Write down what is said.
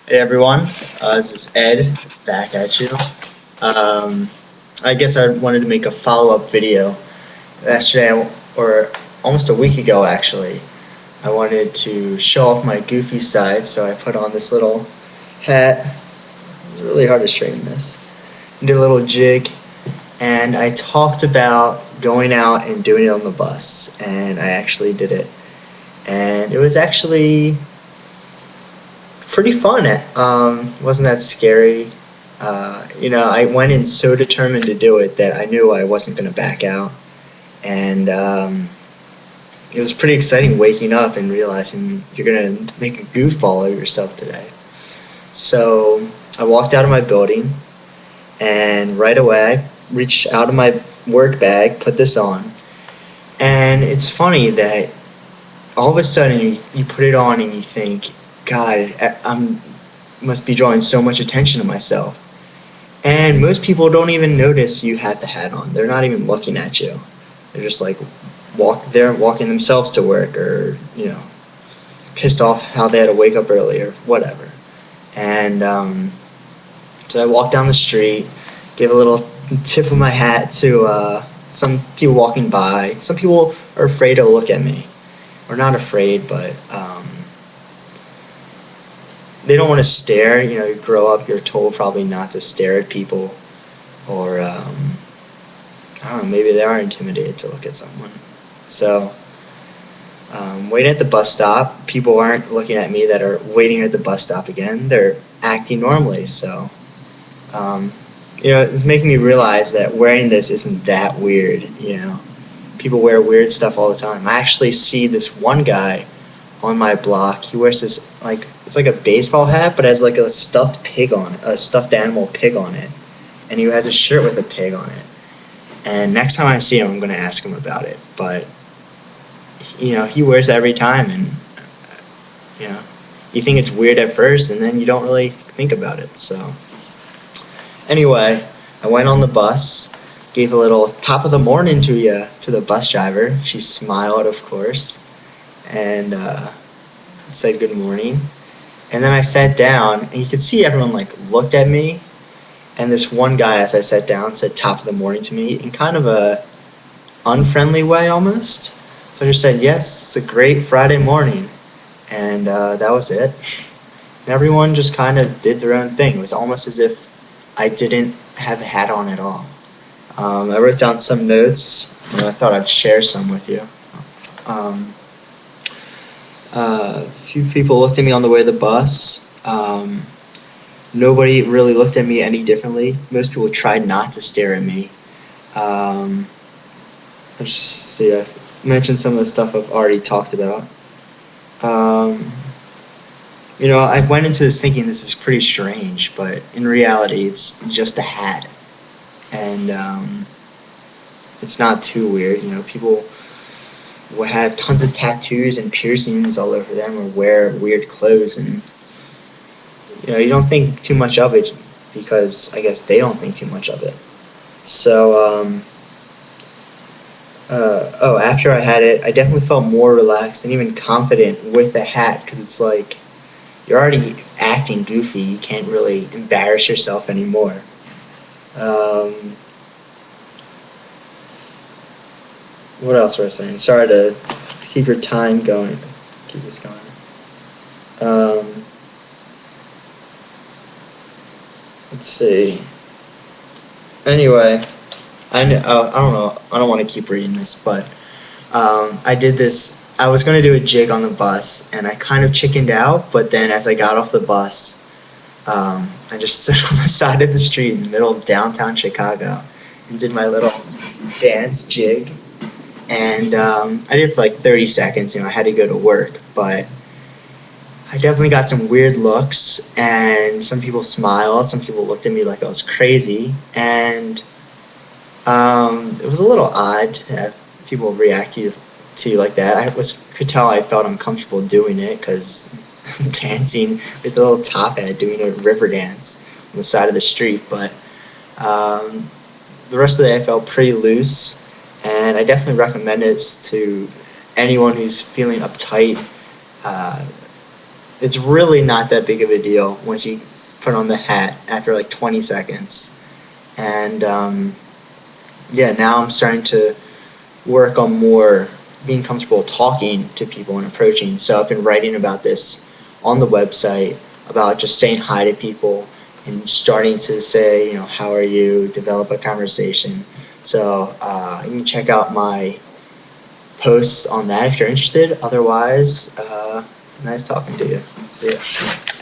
Hey everyone, this is Ed back at you. Um, I guess I wanted to make a follow-up video. Yesterday, or almost a week ago actually, I wanted to show off my goofy side, so I put on this little hat. It's really hard to straighten this. Did a little jig, and I talked about going out and doing it on the bus, and I actually did it. And it was actually pretty fun. Wasn't that scary? I went in so determined to do it that I knew I wasn't going to back out. And it was pretty exciting waking up and realizing you're going to make a goofball of yourself today. So I walked out of my building, and right away I reached out of my work bag, put this on. And it's funny that all of a sudden you put it on and you think, God, I'm must be drawing so much attention to myself. And most people don't even notice you had the hat on. They're not even looking at you. They're just like walking themselves to work, or pissed off how they had to wake up early or whatever. And so I walked down the street, gave a little tip of my hat to some people walking by. Some people are afraid to look at me, or not afraid, but they don't want to stare. You grow up, you're told probably not to stare at people, or I don't know, maybe they are intimidated to look at someone. So, waiting at the bus stop, people aren't looking at me that are waiting at the bus stop again. They're acting normally. So, it's making me realize that wearing this isn't that weird. People wear weird stuff all the time. I actually see this one guy on my block. He wears this, like, it's like a baseball hat, but has like a stuffed pig on it, a stuffed animal pig on it, and he has a shirt with a pig on it. And next time I see him, I'm going to ask him about it. But he wears it every time, and you think it's weird at first, and then you don't really think about it. So anyway, I went on the bus, gave a little top of the morning to the bus driver. She smiled, of course, and said good morning. And then I sat down, and you could see everyone looked at me. And this one guy, as I sat down, said top of the morning to me in kind of a unfriendly way almost. So I just said, yes, it's a great Friday morning. And that was it. And everyone just kind of did their own thing. It was almost as if I didn't have a hat on at all. I wrote down some notes, and I thought I'd share some with you. A few people looked at me on the way to the bus. Nobody really looked at me any differently. Most people tried not to stare at me. Let's see, I've mentioned some of the stuff I've already talked about. I went into this thinking this is pretty strange, but in reality, it's just a hat. And it's not too weird. People will have tons of tattoos and piercings all over them, or wear weird clothes, and you don't think too much of it because I guess they don't think too much of it. So, after I had it, I definitely felt more relaxed and even confident with the hat, because it's like you're already acting goofy. You can't really embarrass yourself anymore. What else was I saying? Sorry to keep your time going. Keep this going. Let's see. Anyway, I don't know. I don't want to keep reading this, but I did this. I was going to do a jig on the bus, and I kind of chickened out. But then, as I got off the bus, I just stood on the side of the street in the middle of downtown Chicago and did my little dance jig. And I did it for like 30 seconds. I had to go to work, but I definitely got some weird looks, and some people smiled. Some people looked at me like I was crazy, and it was a little odd to have people react to you like that. Could tell I felt uncomfortable doing it, because dancing with a little top hat, doing a river dance on the side of the street. But the rest of the day I felt pretty loose, and I definitely recommend it to anyone who's feeling uptight. it's really not that big of a deal once you put on the hat after like 20 seconds. And yeah, now I'm starting to work on more being comfortable talking to people and approaching. So I've been writing about this on the website, about just saying hi to people and starting to say, you know, how are you, develop a conversation. So you can check out my posts on that if you're interested. Otherwise, nice talking to you. See ya.